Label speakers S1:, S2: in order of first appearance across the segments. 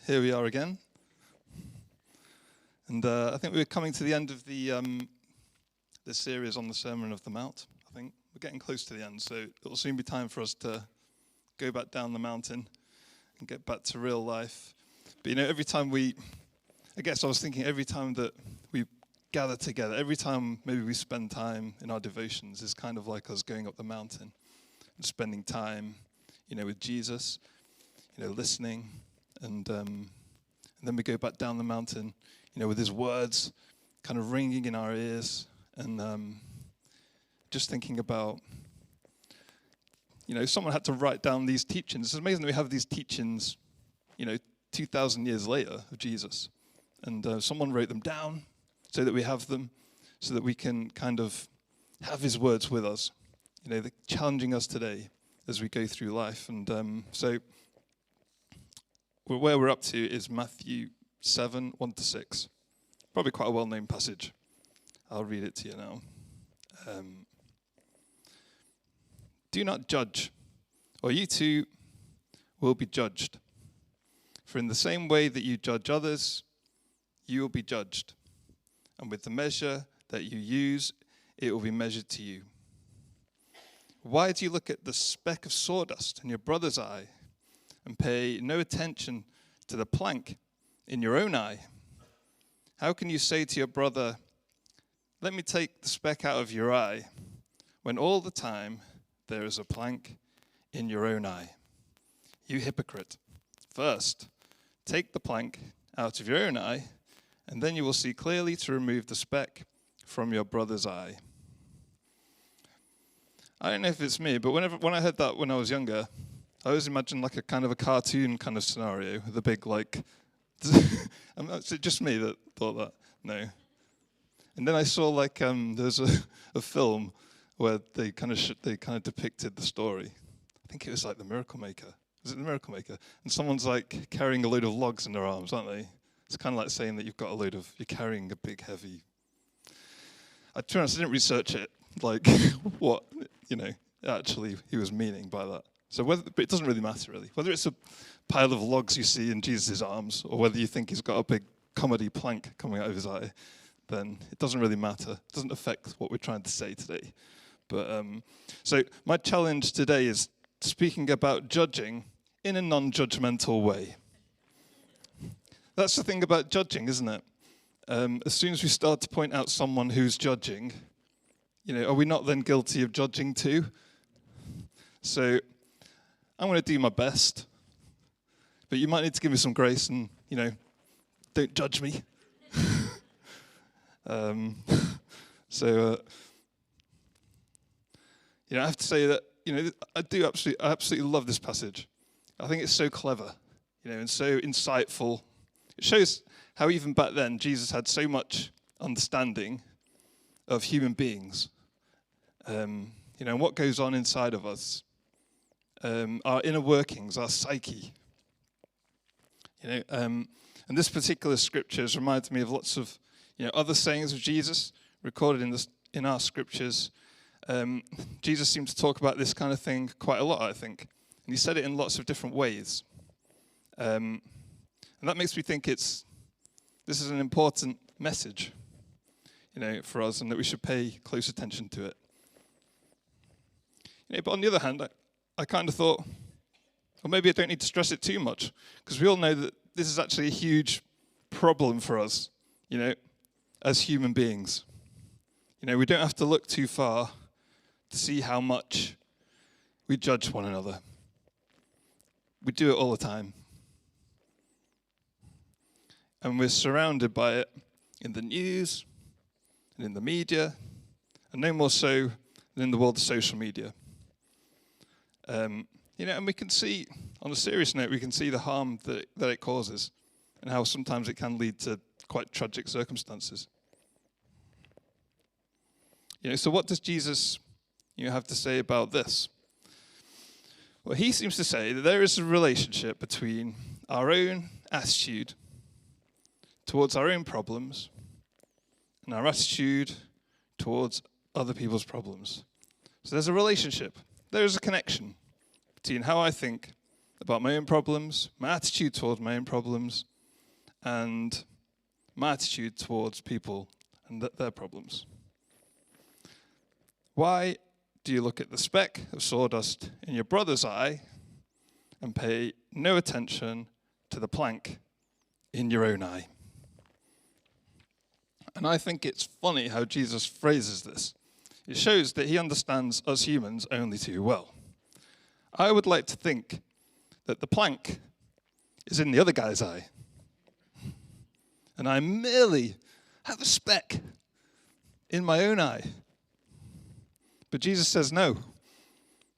S1: Here we are again. And I think we're coming to the end of the series on the Sermon of the Mount. I think we're getting close to the end, so it will soon be time for us to go back down the mountain and get back to real life. But every time I was thinking every time that we gather together, every time maybe we spend time in our devotions is kind of like us going up the mountain and spending time, with Jesus, listening. And then we go back down the mountain, with his words kind of ringing in our ears, and just thinking about, someone had to write down these teachings. It's amazing that we have these teachings, 2,000 years later of Jesus. And someone wrote them down so that we have them, so that we can kind of have his words with us, they're challenging us today as we go through life. And so where we're up to is Matthew 7, 1-6. Probably quite a well-known passage. I'll read it to you now. Do not judge, or you too will be judged. For in the same way that you judge others, you will be judged. And with the measure that you use, it will be measured to you. Why do you look at the speck of sawdust in your brother's eye and pay no attention to the plank in your own eye? How can you say to your brother, let me take the speck out of your eye, when all the time there is a plank in your own eye? You hypocrite. First, take the plank out of your own eye, and then you will see clearly to remove the speck from your brother's eye. I don't know if it's me, but when I heard that when I was younger, I always imagined like a kind of a cartoon kind of scenario with a big is it just me that thought that? No. And then I saw there's a film where they kind of depicted the story. I think it was like The Miracle Maker. Is it The Miracle Maker? And someone's like carrying a load of logs in their arms, aren't they? It's kind of like saying that you're carrying a big heavy. To be honest, I didn't research it, what actually he was meaning by that. So but it doesn't really matter, really. Whether it's a pile of logs you see in Jesus' arms, or whether you think he's got a big comedy plank coming out of his eye, then it doesn't really matter. It doesn't affect what we're trying to say today. But so my challenge today is speaking about judging in a non-judgmental way. That's the thing about judging, isn't it? As soon as we start to point out someone who's judging, are we not then guilty of judging too? So I'm going to do my best, but you might need to give me some grace and, don't judge me. I have to say that, I absolutely love this passage. I think it's so clever, and so insightful. It shows how even back then Jesus had so much understanding of human beings, and what goes on inside of us, our inner workings, our psyche. And this particular scripture has reminded me of lots of other sayings of Jesus recorded in our scriptures. Jesus seemed to talk about this kind of thing quite a lot, I think, and he said it in lots of different ways. And that makes me think this is an important message, for us, and that we should pay close attention to it. But on the other hand, I kind of thought, well, maybe I don't need to stress it too much, because we all know that this is actually a huge problem for us, as human beings. We don't have to look too far to see how much we judge one another. We do it all the time. And we're surrounded by it in the news and in the media, and no more so than in the world of social media. And we can see, on a serious note, we can see the harm that it causes and how sometimes it can lead to quite tragic circumstances. So what does Jesus have to say about this? Well, he seems to say that there is a relationship between our own attitude towards our own problems and our attitude towards other people's problems. So there's a relationship. There is a connection between how I think about my own problems, my attitude towards my own problems, and my attitude towards people and their problems. Why do you look at the speck of sawdust in your brother's eye and pay no attention to the plank in your own eye? And I think it's funny how Jesus phrases this. It shows that he understands us humans only too well. I would like to think that the plank is in the other guy's eye. And I merely have a speck in my own eye. But Jesus says, no,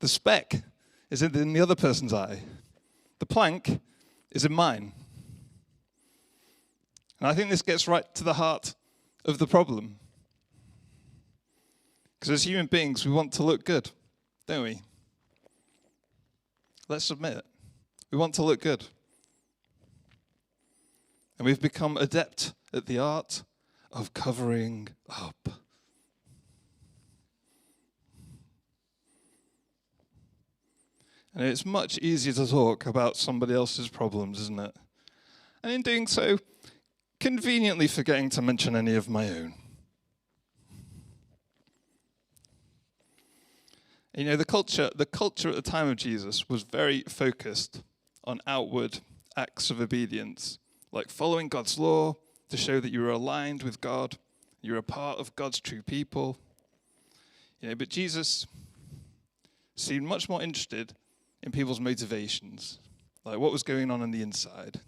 S1: the speck is in the other person's eye. The plank is in mine. And I think this gets right to the heart of the problem. Because as human beings, we want to look good, don't we? Let's admit it. We want to look good. And we've become adept at the art of covering up. And it's much easier to talk about somebody else's problems, isn't it? And in doing so, conveniently forgetting to mention any of my own. You know, the culture at the time of Jesus was very focused on outward acts of obedience, like following God's law to show that you were aligned with God, you're a part of God's true people. You know, but Jesus seemed much more interested in people's motivations, like what was going on the inside.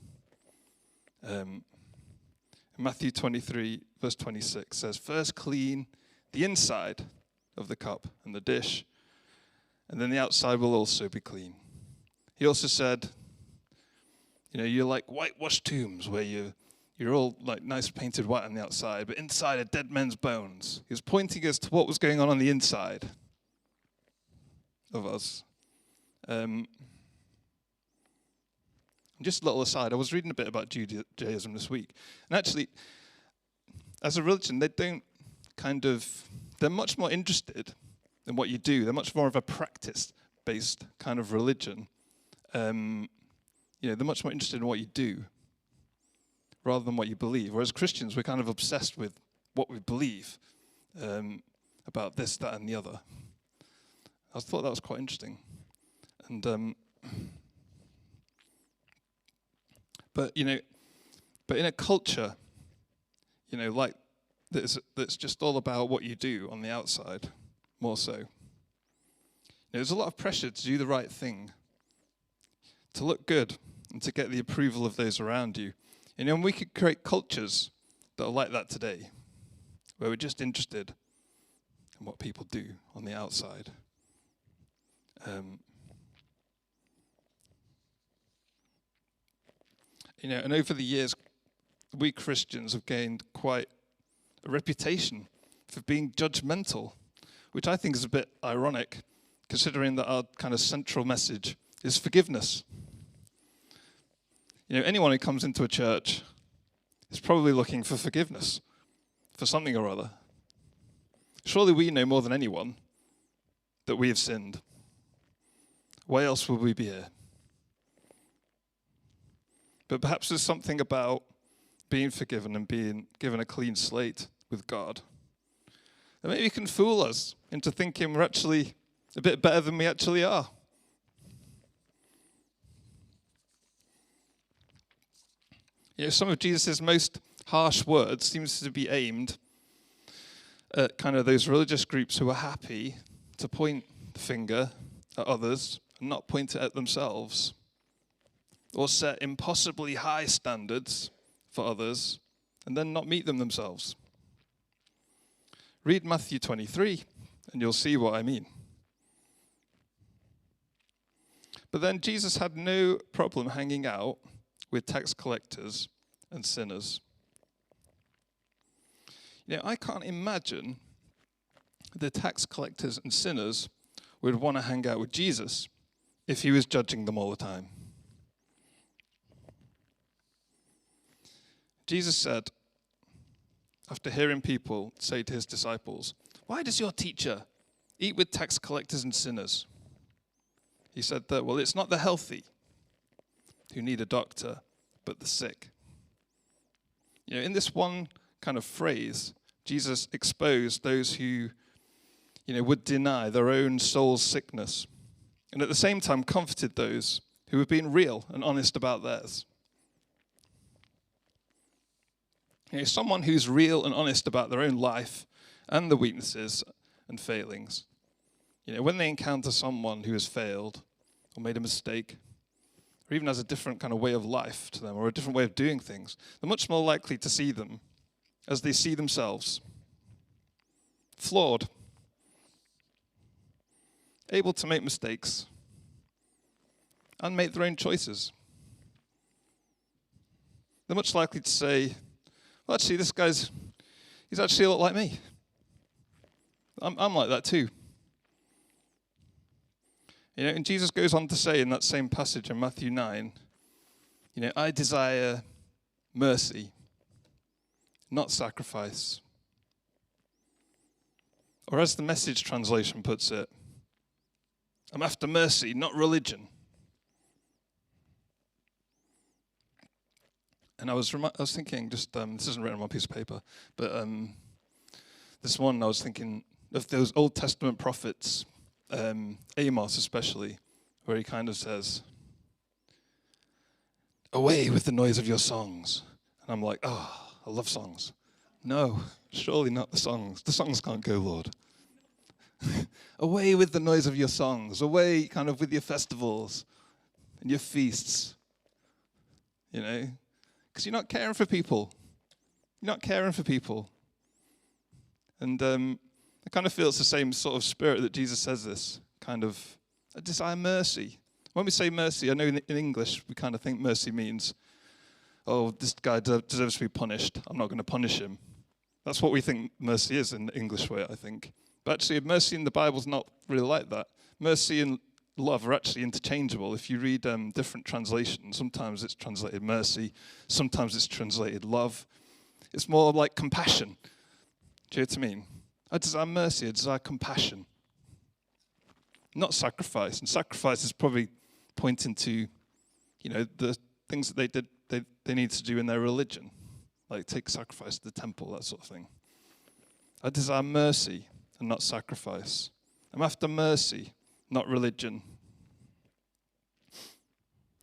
S1: Matthew 23, verse 26 says, "First clean the inside of the cup and the dish, and then the outside will also be clean." He also said, you know, you're like whitewashed tombs where you're all like nice painted white on the outside, but inside are dead men's bones. He was pointing us to what was going on the inside of us. Just a little aside, I was reading a bit about Judaism this week. And actually, as a religion, they're much more interested in what you do. They're much more of a practice-based kind of religion. They're much more interested in what you do rather than what you believe. Whereas Christians, we're kind of obsessed with what we believe about this, that, and the other. I thought that was quite interesting. And but in a culture, like this, that's just all about what you do on the outside, more so. There's a lot of pressure to do the right thing, to look good, and to get the approval of those around you. And we could create cultures that are like that today, where we're just interested in what people do on the outside. And over the years, we Christians have gained quite a reputation for being judgmental, which I think is a bit ironic, considering that our kind of central message is forgiveness. Anyone who comes into a church is probably looking for forgiveness for something or other. Surely we know more than anyone that we have sinned. Why else would we be here? But perhaps there's something about being forgiven and being given a clean slate with God that maybe can fool us into thinking we're actually a bit better than we actually are. Some of Jesus' most harsh words seems to be aimed at kind of those religious groups who are happy to point the finger at others and not point it at themselves, or set impossibly high standards for others and then not meet them themselves. Read Matthew 23 and you'll see what I mean. But then Jesus had no problem hanging out with tax collectors and sinners. I can't imagine the tax collectors and sinners would want to hang out with Jesus if he was judging them all the time. Jesus said, after hearing people say to his disciples, "Why does your teacher eat with tax collectors and sinners?" He said that, well, it's not the healthy who need a doctor, but the sick. In this one kind of phrase, Jesus exposed those who, would deny their own soul's sickness, and at the same time comforted those who were being real and honest about theirs. Someone who's real and honest about their own life and the weaknesses and failings. When they encounter someone who has failed or made a mistake, or even has a different kind of way of life to them or a different way of doing things, they're much more likely to see them as they see themselves. Flawed, able to make mistakes, and make their own choices. They're much likely to say, well, actually, he's actually a lot like me. I'm like that too. And Jesus goes on to say in that same passage in Matthew 9, I desire mercy, not sacrifice. Or as the Message translation puts it, I'm after mercy, not religion. And I was thinking, this isn't written on my piece of paper, but this one I was thinking of those Old Testament prophets, Amos especially, where he kind of says, away with the noise of your songs. And I'm like, oh, I love songs. No, surely not the songs. The songs can't go, Lord. Away with the noise of your songs. Away kind of with your festivals and your feasts. Because you're not caring for people. You're not caring for people. And I kind of feel it's the same sort of spirit that Jesus says this, kind of, I desire mercy. When we say mercy, I know in English we kind of think mercy means, oh, this guy deserves to be punished. I'm not going to punish him. That's what we think mercy is in the English way, I think. But actually, mercy in the Bible is not really like that. Mercy and love are actually interchangeable. If you read different translations, sometimes it's translated mercy, sometimes it's translated love. It's more like compassion. Do you know what I mean? I desire mercy, I desire compassion. Not sacrifice. And sacrifice is probably pointing to, the things that they need to do in their religion. Like take sacrifice to the temple, that sort of thing. I desire mercy and not sacrifice. I'm after mercy, not religion.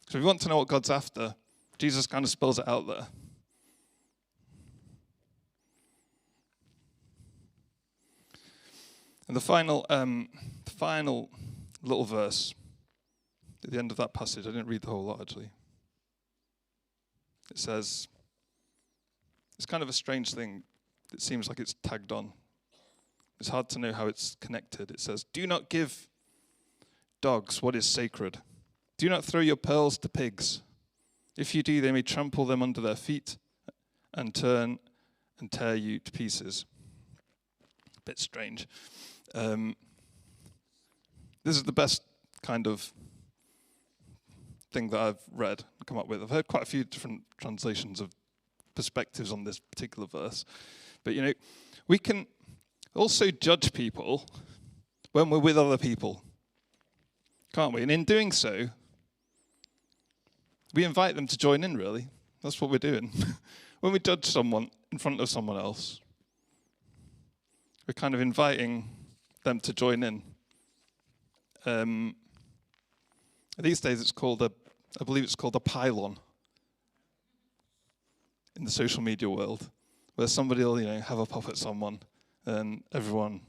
S1: So if you want to know what God's after, Jesus kind of spells it out there. And the final little verse at the end of that passage, I didn't read the whole lot actually. It says, it's kind of a strange thing. It seems like it's tagged on. It's hard to know how it's connected. It says, do not give dogs what is sacred. Do not throw your pearls to pigs. If you do, they may trample them under their feet and turn and tear you to pieces. A bit strange. This is the best kind of thing that I've read and come up with. I've heard quite a few different translations of perspectives on this particular verse. But, we can also judge people when we're with other people, can't we? And in doing so, we invite them to join in, really. That's what we're doing. When we judge someone in front of someone else, we're kind of inviting them to join in. These days I believe it's called a pylon in the social media world, where somebody will, have a pop at someone and everyone,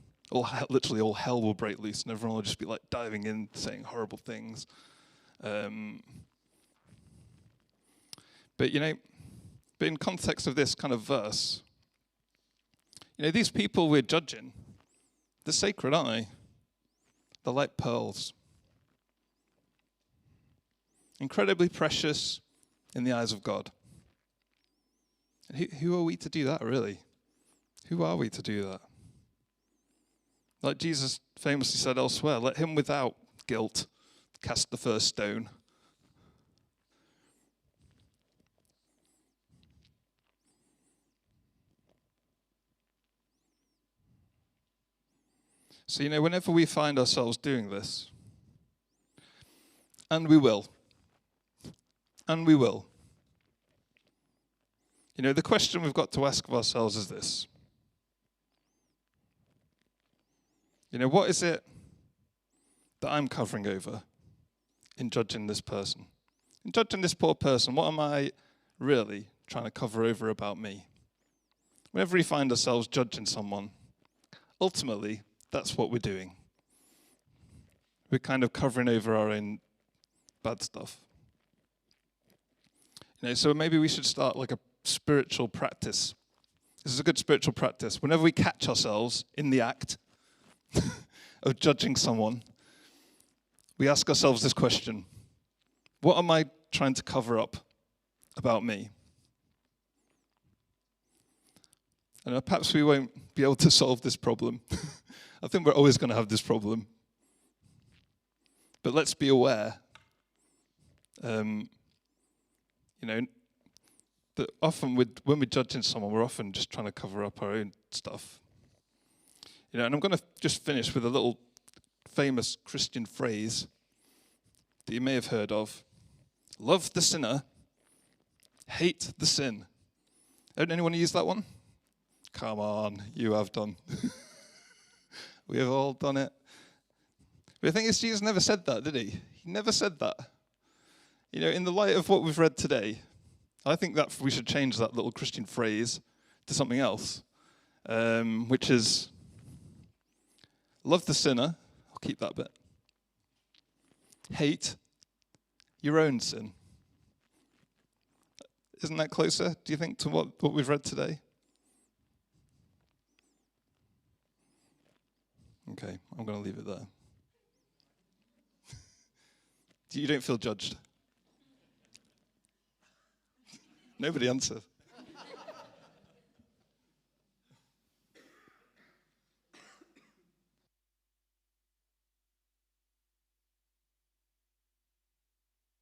S1: literally all hell will break loose and everyone will just be like diving in, saying horrible things. But in context of this kind of verse, these people we're judging, they're sacred, aren't they? They're like pearls. Incredibly precious in the eyes of God. And who are we to do that, really? Who are we to do that? Like Jesus famously said elsewhere, let him without guilt cast the first stone. So, whenever we find ourselves doing this, and we will, And we will. You know, the question we've got to ask of ourselves is this. You know, what is it that I'm covering over in judging this person? In judging this poor person, what am I really trying to cover over about me? Whenever we find ourselves judging someone, ultimately, that's what we're doing. We're kind of covering over our own bad stuff. You know, so maybe we should start like a spiritual practice. This is a good spiritual practice. Whenever we catch ourselves in the act of judging someone, we ask ourselves this question: what am I trying to cover up about me? And perhaps we won't be able to solve this problem. I think we're always going to have this problem. But let's be aware, you know, that often when we're judging someone, we're often just trying to cover up our own stuff. You know, and I'm going to just finish with a little famous Christian phrase that you may have heard of. Love the sinner, hate the sin. Don't anyone use that one? Come on, you have done. We have all done it. But the thing is, Jesus never said that, did he? He never said that. You know, in the light of what we've read today, I think that we should change that little Christian phrase to something else, which is, love the sinner. I'll keep that bit. Hate your own sin. Isn't that closer, do you think, to what we've read today? Okay, I'm going to leave it there. You don't feel judged? Nobody answered.